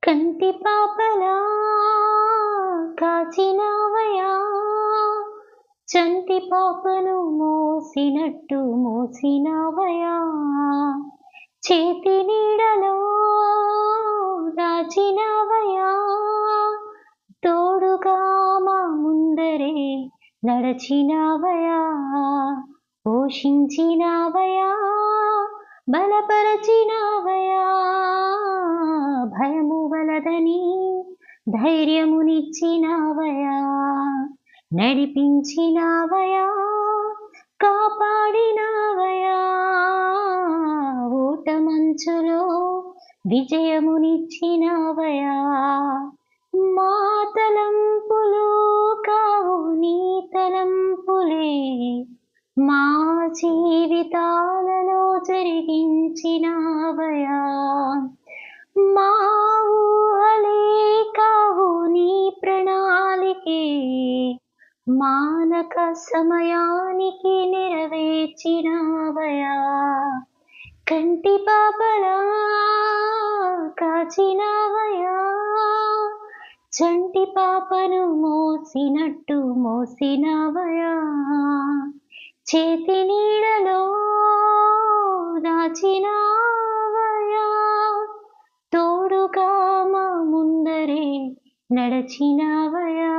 కంటి పాపలా కాచినావయా చంటి పాపను మోసినట్టు మోసినావయా చేతి నీడలో దాచినావయా తోడుగా మా ముందరే నడచినావయా పోషించినావయా బలపరచినావయా భయము వలదని ధైర్యమునిచ్చినావయా నడిపించినావయా కాపాడినావయా ఓటమంచులో విజయమునిచ్చినావయా మా తలంపులు కావు నీ తలంపులే మా జీవితాలలో జరిగించినావయా మా ఊహలే కావు నీ ప్రణాళికే మానక సమయానికి నెరవేర్చినావయా కంటి పాపలా కాచినావయా చంటి పాపను మోసినట్టు మోసినావయా చేతి నీడలో దాచినావయా తోడుగా మా ముందరే నడచినావయా